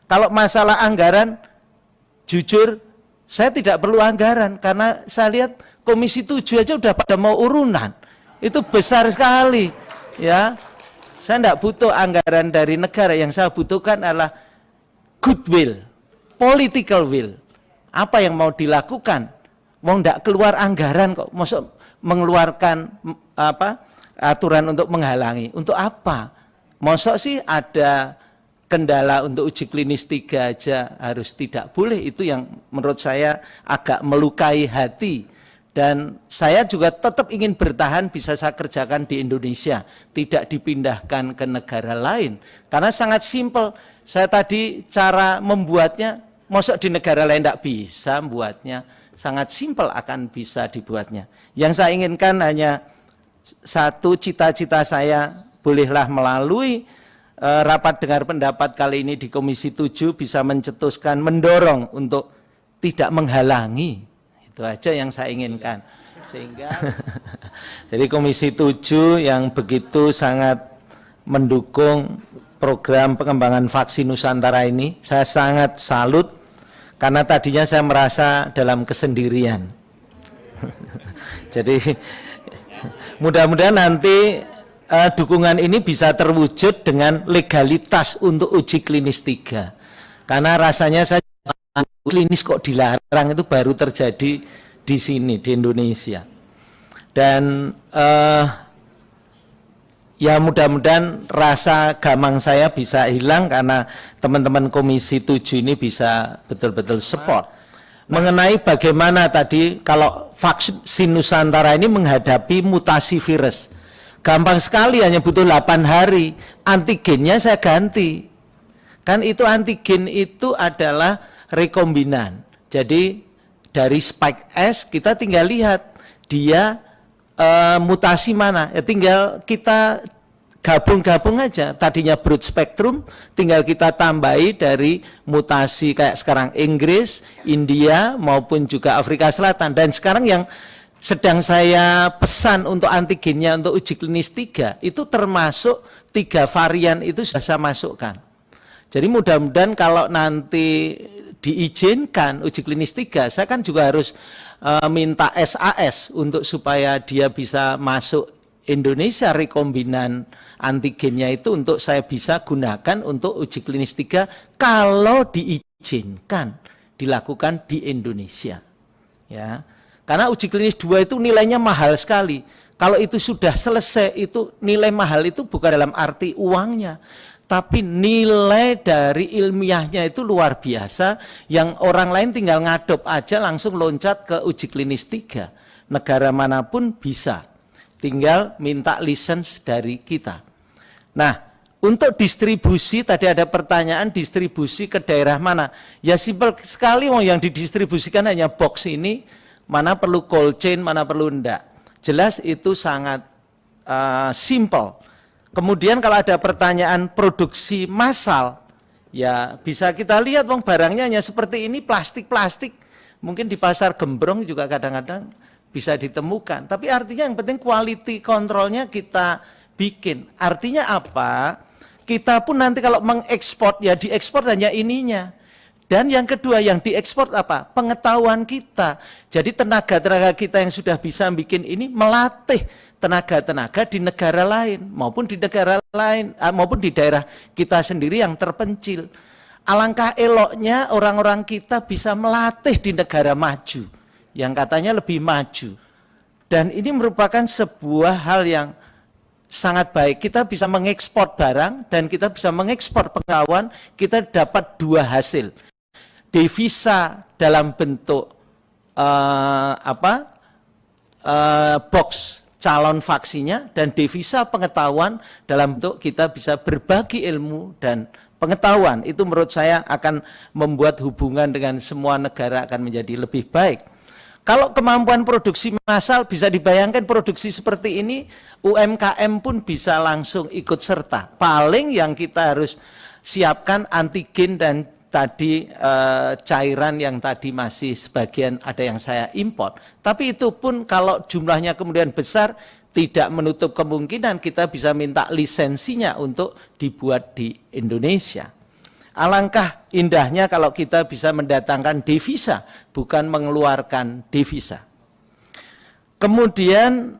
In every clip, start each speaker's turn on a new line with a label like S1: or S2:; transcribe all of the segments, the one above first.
S1: Kalau masalah anggaran, jujur saya tidak perlu anggaran karena saya lihat Komisi 7 aja udah pada mau urunan. Itu besar sekali, ya. Saya tidak butuh anggaran dari negara, yang saya butuhkan adalah goodwill, political will. Apa yang mau dilakukan? Mau tidak keluar anggaran kok, maksud mengeluarkan aturan untuk menghalangi. Untuk apa? Maksud sih ada kendala untuk uji klinis 3 aja harus tidak boleh, itu yang menurut saya agak melukai hati. Dan saya juga tetap ingin bertahan bisa saya kerjakan di Indonesia, tidak dipindahkan ke negara lain. Karena sangat simpel, saya tadi cara membuatnya, maksud di negara lain tidak bisa membuatnya, sangat simpel akan bisa dibuatnya. Yang saya inginkan hanya satu, cita-cita saya bolehlah melalui rapat dengar pendapat kali ini di Komisi 7 bisa mencetuskan, mendorong untuk tidak menghalangi. Itu aja yang saya inginkan. Sehingga jadi Komisi 7 yang begitu sangat mendukung program pengembangan vaksin Nusantara ini, saya sangat salut karena tadinya saya merasa dalam kesendirian. Jadi mudah-mudahan nanti dukungan ini bisa terwujud dengan legalitas untuk uji klinis 3. Karena rasanya saya klinis kok dilarang, itu baru terjadi di sini, di Indonesia. Dan ya mudah-mudahan rasa gamang saya bisa hilang karena teman-teman Komisi 7 ini bisa betul-betul support. Mengenai bagaimana tadi kalau vaksin Nusantara ini menghadapi mutasi virus. Gampang sekali, hanya butuh 8 hari, antigennya saya ganti. Kan itu antigen itu adalah rekombinan. Jadi dari spike S kita tinggal lihat dia mutasi mana. Ya tinggal kita gabung-gabung aja. Tadinya broad spectrum, tinggal kita tambahi dari mutasi kayak sekarang Inggris, India maupun juga Afrika Selatan. Dan sekarang yang sedang saya pesan untuk antigennya untuk uji klinis 3 itu termasuk 3 varian itu sudah saya masukkan. Jadi mudah-mudahan kalau nanti diizinkan uji klinis 3, saya kan juga harus minta SAS untuk supaya dia bisa masuk Indonesia, rekombinan antigennya itu untuk saya bisa gunakan untuk uji klinis 3 kalau diizinkan dilakukan di Indonesia. Ya. Karena uji klinis 2 itu nilainya mahal sekali. Kalau itu sudah selesai, itu nilai mahal itu bukan dalam arti uangnya, tapi nilai dari ilmiahnya itu luar biasa, yang orang lain tinggal ngadop aja langsung loncat ke uji klinis 3. Negara manapun bisa, tinggal minta lisensi dari kita. Nah, untuk distribusi, tadi ada pertanyaan distribusi ke daerah mana. Ya simpel sekali, yang didistribusikan hanya box ini, mana perlu cold chain, mana perlu enggak. Jelas itu sangat simple. Kemudian kalau ada pertanyaan produksi massal, ya bisa kita lihat barangnya hanya seperti ini, plastik-plastik. Mungkin di pasar Gembrong juga kadang-kadang bisa ditemukan. Tapi artinya yang penting quality controlnya kita bikin. Artinya apa? Kita pun nanti kalau mengekspor, ya diekspor hanya ininya. Dan yang kedua yang diekspor apa? Pengetahuan kita. Jadi tenaga-tenaga kita yang sudah bisa bikin ini melatih tenaga-tenaga di negara lain maupun di negara lain maupun di daerah kita sendiri yang terpencil. Alangkah eloknya orang-orang kita bisa melatih di negara maju yang katanya lebih maju. Dan ini merupakan sebuah hal yang sangat baik. Kita bisa mengekspor barang dan kita bisa mengekspor pengetahuan, kita dapat 2 hasil. Devisa dalam bentuk box calon vaksinnya, dan devisa pengetahuan dalam bentuk kita bisa berbagi ilmu dan pengetahuan. Itu menurut saya akan membuat hubungan dengan semua negara akan menjadi lebih baik. Kalau kemampuan produksi massal bisa dibayangkan produksi seperti ini, UMKM pun bisa langsung ikut serta. Paling yang kita harus siapkan antigen dan tadi cairan yang tadi masih sebagian ada yang saya import. Tapi itu pun kalau jumlahnya kemudian besar, tidak menutup kemungkinan kita bisa minta lisensinya untuk dibuat di Indonesia. Alangkah indahnya kalau kita bisa mendatangkan devisa, bukan mengeluarkan devisa. Kemudian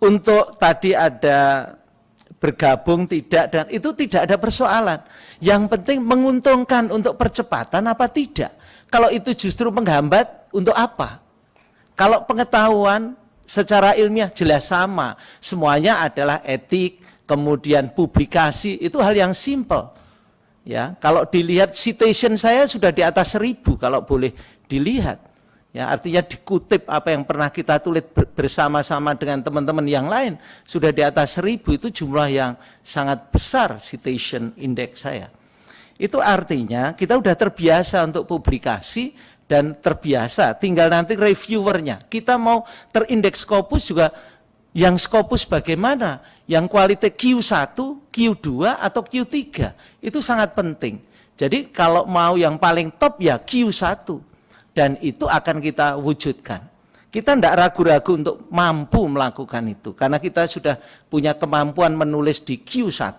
S1: untuk tadi ada bergabung tidak, dan itu tidak ada persoalan. Yang penting menguntungkan untuk percepatan apa tidak. Kalau itu justru menghambat, untuk apa? Kalau pengetahuan secara ilmiah jelas sama, semuanya adalah etik, kemudian publikasi, itu hal yang simple. Ya, kalau dilihat citation saya sudah di atas 1000 kalau boleh dilihat. Ya, artinya dikutip apa yang pernah kita tulis bersama-sama dengan teman-teman yang lain, sudah di atas 1000, itu jumlah yang sangat besar citation index saya. Itu artinya kita sudah terbiasa untuk publikasi dan terbiasa, tinggal nanti reviewernya. Kita mau terindeks Scopus juga, yang Scopus bagaimana, yang kualitas Q1, Q2 atau Q3, itu sangat penting. Jadi kalau mau yang paling top ya Q1. Dan itu akan kita wujudkan. Kita tidak ragu-ragu untuk mampu melakukan itu. Karena kita sudah punya kemampuan menulis di Q1.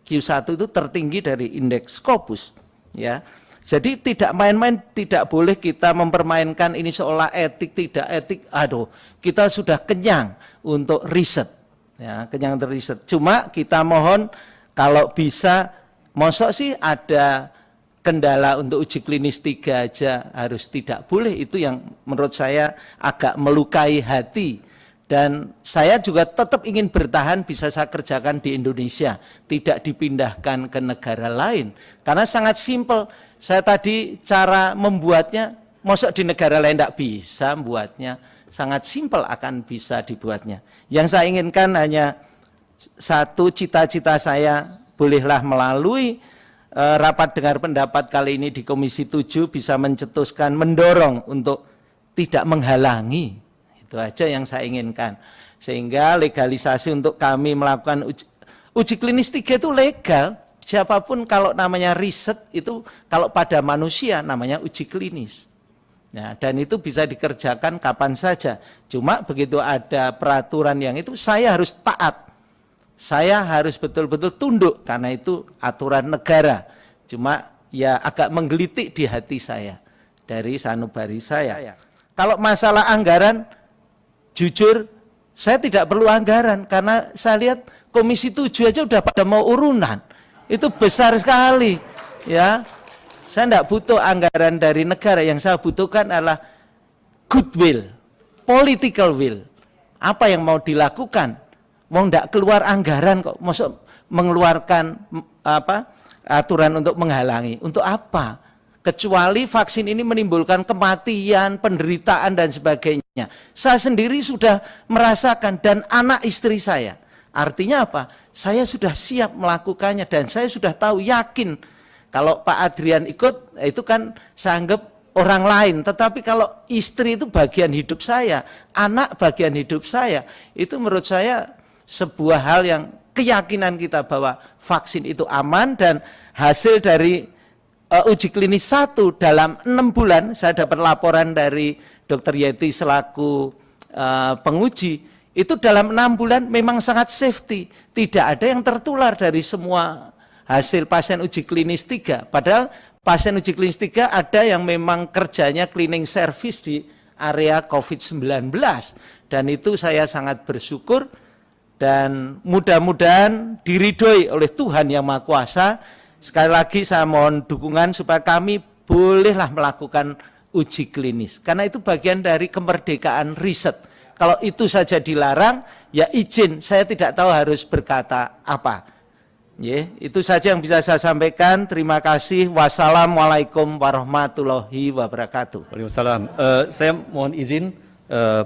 S1: Q1 itu tertinggi dari indeks Scopus. Ya. Jadi tidak main-main, tidak boleh kita mempermainkan ini seolah etik, tidak etik. Aduh, kita sudah kenyang untuk riset. Ya, kenyang untuk riset. Cuma kita mohon kalau bisa, mosok sih ada kendala untuk uji klinis 3 aja harus tidak boleh, itu yang menurut saya agak melukai hati. Dan saya juga tetap ingin bertahan bisa saya kerjakan di Indonesia, tidak dipindahkan ke negara lain. Karena sangat simpel, saya tadi cara membuatnya, mosok di negara lain tidak bisa membuatnya, sangat simpel akan bisa dibuatnya. Yang saya inginkan hanya satu, cita-cita saya bolehlah melalui rapat dengar pendapat kali ini di Komisi 7 bisa mencetuskan, mendorong untuk tidak menghalangi. Itu aja yang saya inginkan. Sehingga legalisasi untuk kami melakukan uji klinis 3 itu legal. Siapapun kalau namanya riset itu kalau pada manusia namanya uji klinis. Nah, dan itu bisa dikerjakan kapan saja. Cuma begitu ada peraturan yang itu saya harus taat. Saya harus betul-betul tunduk karena itu aturan negara. Cuma ya agak menggelitik di hati saya dari sanubari saya. Kalau masalah anggaran, jujur saya tidak perlu anggaran karena saya lihat Komisi 7 aja udah pada mau urunan. Itu besar sekali. Ya, saya tidak butuh anggaran dari negara. Yang saya butuhkan adalah goodwill, political will. Apa yang mau dilakukan? Mau tidak keluar anggaran kok, maksud mengeluarkan aturan untuk menghalangi. Untuk apa? Kecuali vaksin ini menimbulkan kematian, penderitaan dan sebagainya. Saya sendiri sudah merasakan dan anak istri saya. Artinya apa? Saya sudah siap melakukannya dan saya sudah tahu, yakin kalau Pak Adrian ikut, itu kan saya anggap orang lain. Tetapi kalau istri itu bagian hidup saya, anak bagian hidup saya, itu menurut saya sebuah hal yang keyakinan kita bahwa vaksin itu aman. Dan hasil dari uji klinis 1 dalam 6 bulan, saya dapat laporan dari Dr. Yeti selaku penguji, itu dalam 6 bulan memang sangat safety, tidak ada yang tertular dari semua hasil pasien uji klinis 3. Padahal pasien uji klinis 3 ada yang memang kerjanya cleaning service di area COVID-19, dan itu saya sangat bersyukur. Dan mudah-mudahan diridhoi oleh Tuhan Yang Maha Kuasa. Sekali lagi saya mohon dukungan supaya kami bolehlah melakukan uji klinis. Karena itu bagian dari kemerdekaan riset. Kalau itu saja dilarang, ya izin, saya tidak tahu harus berkata apa. Itu saja yang bisa saya sampaikan. Terima kasih. Wassalamualaikum warahmatullahi wabarakatuh.
S2: Waalaikumsalam. Saya mohon izin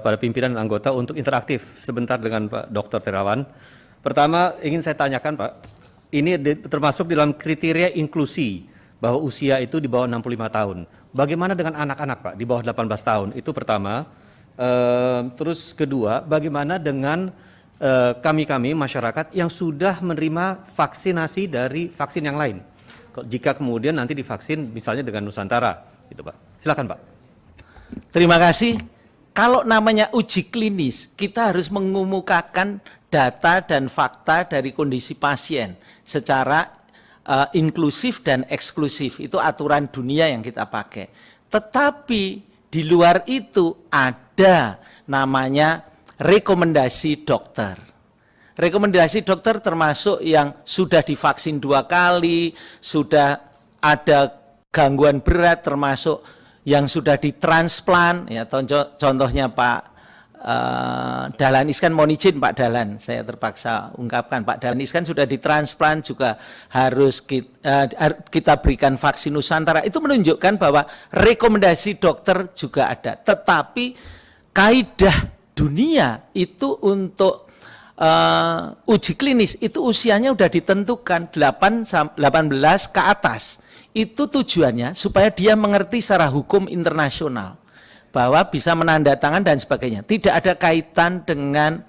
S2: pada pimpinan dan anggota untuk interaktif sebentar dengan Pak Dr. Terawan. Pertama ingin saya tanyakan Pak, ini termasuk dalam kriteria inklusi bahwa usia itu di bawah 65 tahun. Bagaimana dengan anak-anak Pak di bawah 18 tahun? Itu pertama. Terus kedua, bagaimana dengan kami-kami masyarakat yang sudah menerima vaksinasi dari vaksin yang lain? Jika kemudian nanti divaksin misalnya dengan Nusantara, gitu Pak. Silakan Pak.
S1: Terima kasih. Kalau namanya uji klinis, kita harus mengemukakan data dan fakta dari kondisi pasien secara inklusif dan eksklusif. Itu aturan dunia yang kita pakai. Tetapi di luar itu ada namanya rekomendasi dokter. Rekomendasi dokter termasuk yang sudah divaksin 2 kali, sudah ada gangguan berat, termasuk yang sudah ditransplan, ya contohnya Pak Dahlan Iskan, mohon izin Pak Dahlan, saya terpaksa ungkapkan, Pak Dahlan Iskan sudah ditransplan juga harus kita berikan vaksin Nusantara. Itu menunjukkan bahwa rekomendasi dokter juga ada. Tetapi kaidah dunia itu untuk uji klinis itu usianya sudah ditentukan 18 ke atas. Itu tujuannya supaya dia mengerti secara hukum internasional bahwa bisa menandatangan dan sebagainya. Tidak ada kaitan dengan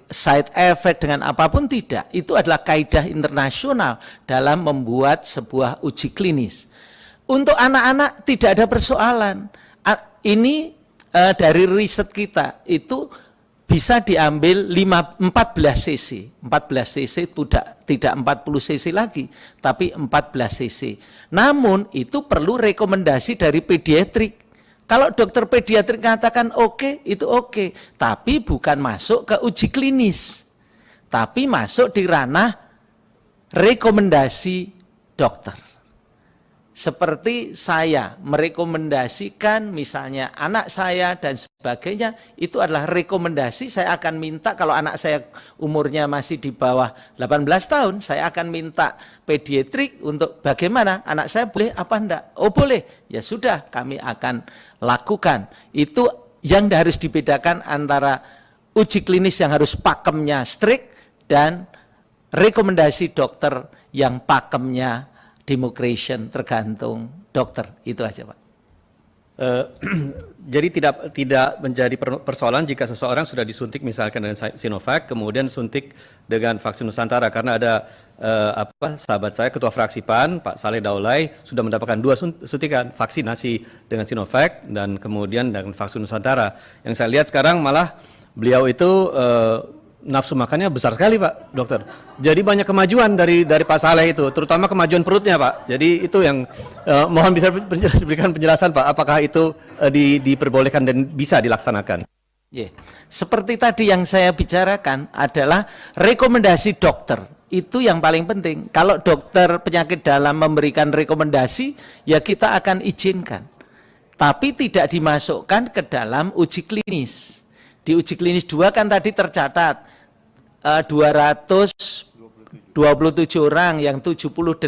S1: side effect dengan apapun, tidak. Itu adalah kaidah internasional dalam membuat sebuah uji klinis. Untuk anak-anak tidak ada persoalan. Ini dari riset kita itu bisa diambil 14 cc. 14 cc tidak 40 cc lagi, tapi 14 cc. Namun itu perlu rekomendasi dari pediatrik. Kalau dokter pediatrik katakan oke, itu oke. Tapi bukan masuk ke uji klinis. Tapi masuk di ranah rekomendasi dokter. Seperti saya merekomendasikan misalnya anak saya dan sebagainya, itu adalah rekomendasi. Saya akan minta kalau anak saya umurnya masih di bawah 18 tahun, saya akan minta pediatrik untuk bagaimana anak saya boleh apa enggak. Oh boleh, ya sudah kami akan lakukan. Itu yang harus dibedakan antara uji klinis yang harus pakemnya strict dan rekomendasi dokter yang pakemnya democration, tergantung dokter. Itu aja Pak.
S2: Jadi tidak menjadi persoalan jika seseorang sudah disuntik misalkan dengan Sinovac, kemudian suntik dengan vaksin Nusantara, karena ada sahabat saya ketua fraksi PAN Pak Saleh Daulay sudah mendapatkan 2 suntikan vaksinasi dengan Sinovac dan kemudian dengan vaksin Nusantara. Yang saya lihat sekarang malah beliau itu nafsu makannya besar sekali Pak Dokter. Jadi banyak kemajuan dari Pak Saleh itu, terutama kemajuan perutnya Pak. Jadi itu yang mohon bisa diberikan penjelasan Pak, apakah itu diperbolehkan dan bisa dilaksanakan?
S1: Yeah. Seperti tadi yang saya bicarakan adalah rekomendasi dokter. Itu yang paling penting. Kalau dokter penyakit dalam memberikan rekomendasi, ya kita akan izinkan. Tapi tidak dimasukkan ke dalam uji klinis. Di uji klinis 2 kan tadi tercatat 227 orang, yang 78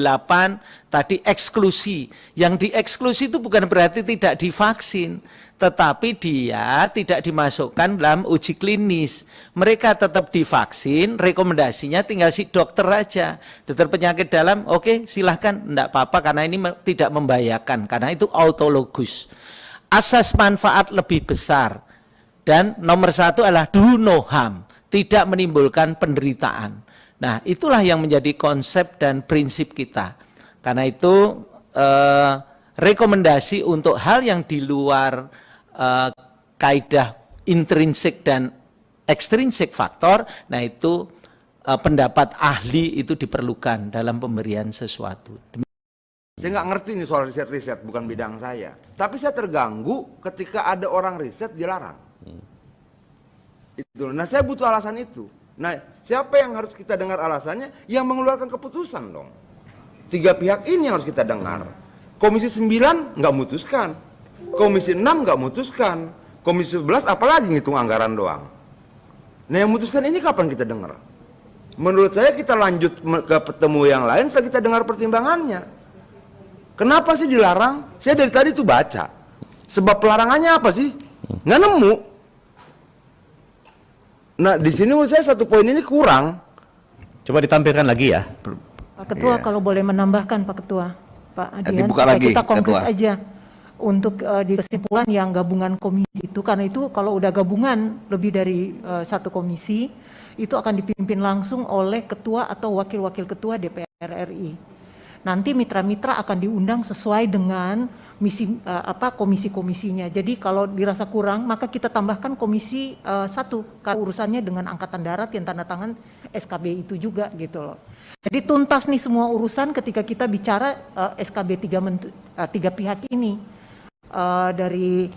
S1: tadi eksklusi. Yang dieksklusi itu bukan berarti tidak divaksin, tetapi dia tidak dimasukkan dalam uji klinis. Mereka tetap divaksin, rekomendasinya tinggal si dokter aja. Dokter penyakit dalam, oke, silahkan, enggak apa-apa karena ini tidak membahayakan, karena itu autologus. Asas manfaat lebih besar. Dan nomor 1 adalah do no harm, tidak menimbulkan penderitaan. Nah, itulah yang menjadi konsep dan prinsip kita. Karena itu rekomendasi untuk hal yang di luar kaidah intrinsik dan ekstrinsik faktor, nah itu pendapat ahli itu diperlukan dalam pemberian sesuatu.
S3: Saya nggak ngerti nih soal riset-riset, bukan bidang saya. Tapi saya terganggu ketika ada orang riset dilarang. Itu. Nah, saya butuh alasan itu. Nah, siapa yang harus kita dengar alasannya? Yang mengeluarkan keputusan dong. 3 pihak ini yang harus kita dengar. Komisi 9 nggak mutuskan. Komisi 6 nggak mutuskan. Komisi 11 apalagi ngitung anggaran doang. Nah, yang mutuskan ini kapan kita dengar? Menurut saya kita lanjut ke petemu yang lain setelah kita dengar pertimbangannya. Kenapa sih dilarang? Saya dari tadi tuh baca. Sebab pelarangannya apa sih? Nggak nemu. Nah, di sini menurut saya satu poin ini kurang.
S2: Coba ditampilkan lagi ya.
S4: Pak Ketua, kalau boleh menambahkan Pak Ketua, Pak Adian,
S5: dibuka lagi,
S4: kita konkret
S5: Ketua.
S4: aja untuk di kesimpulan yang gabungan komisi itu, karena itu kalau udah gabungan lebih dari 1 komisi, itu akan dipimpin langsung oleh ketua atau wakil-wakil ketua DPR RI. nanti mitra-mitra akan diundang sesuai dengan misi komisi-komisinya. Jadi kalau dirasa kurang, maka kita tambahkan komisi 1 karena urusannya dengan Angkatan Darat yang tanda tangan SKB itu juga gitu loh. Jadi tuntas nih semua urusan ketika kita bicara SKB 3 pihak ini dari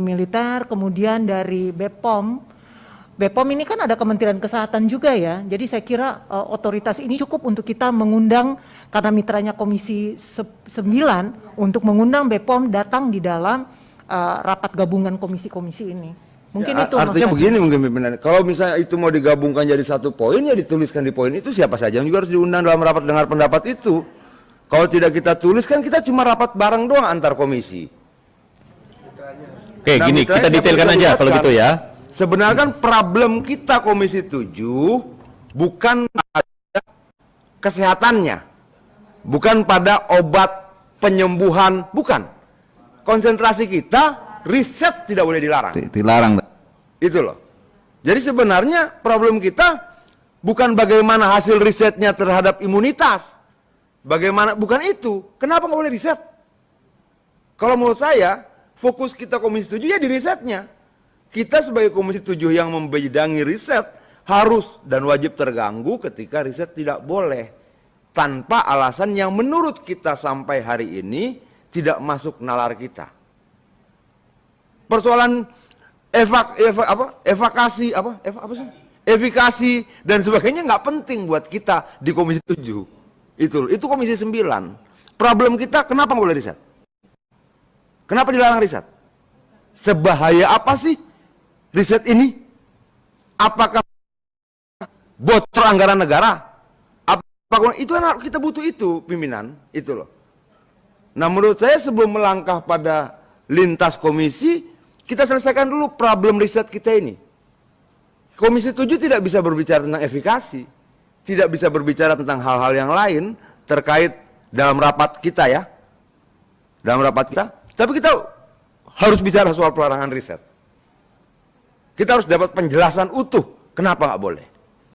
S4: militer, kemudian dari BPOM. BPOM ini kan ada Kementerian Kesehatan juga ya, jadi saya kira otoritas ini cukup untuk kita mengundang, karena mitranya Komisi 9, untuk mengundang BPOM datang di dalam rapat gabungan komisi-komisi ini. Mungkin
S3: Ya,
S4: itu
S3: artinya
S4: maksudnya.
S3: begini mungkin pimpinan, kalau misalnya itu mau digabungkan jadi satu poin, ya dituliskan di poin itu siapa saja yang juga harus diundang dalam rapat dengar pendapat itu. Kalau tidak kita tuliskan, kita cuma rapat bareng doang antar komisi.
S2: Oke,
S3: Nah,
S2: gini,
S3: mitranya
S2: kita
S3: saya
S2: detailkan
S3: perlu
S2: aja kalau
S3: lihatkan.
S2: gitu ya.
S3: Sebenarnya kan problem kita Komisi 7 bukan pada kesehatannya, bukan pada obat penyembuhan, bukan. Konsentrasi kita, riset tidak boleh dilarang.
S5: Dilarang.
S3: Itu loh. Jadi sebenarnya problem kita bukan bagaimana hasil risetnya terhadap imunitas. Bagaimana, bukan itu. Kenapa nggak boleh riset? Kalau menurut saya, fokus kita Komisi 7 ya di risetnya. Kita sebagai Komisi 7 yang membidangi riset harus dan wajib terganggu ketika riset tidak boleh. Tanpa alasan yang menurut kita sampai hari ini tidak masuk nalar kita. Persoalan efikasi dan sebagainya nggak penting buat kita di Komisi 7. Itu Komisi 9. Problem kita kenapa nggak boleh riset? Kenapa dilarang riset? Sebahaya apa sih riset ini? Apakah bocor anggaran negara? Apakah itu kan kita butuh itu pimpinan, itu loh. Nah menurut saya sebelum melangkah pada lintas komisi, kita selesaikan dulu problem riset kita ini. Komisi 7 tidak bisa berbicara tentang efikasi, tidak bisa berbicara tentang hal-hal yang lain terkait dalam rapat kita ya, dalam rapat kita. Tapi kita harus bicara soal pelarangan riset. Kita harus dapat penjelasan utuh kenapa nggak boleh.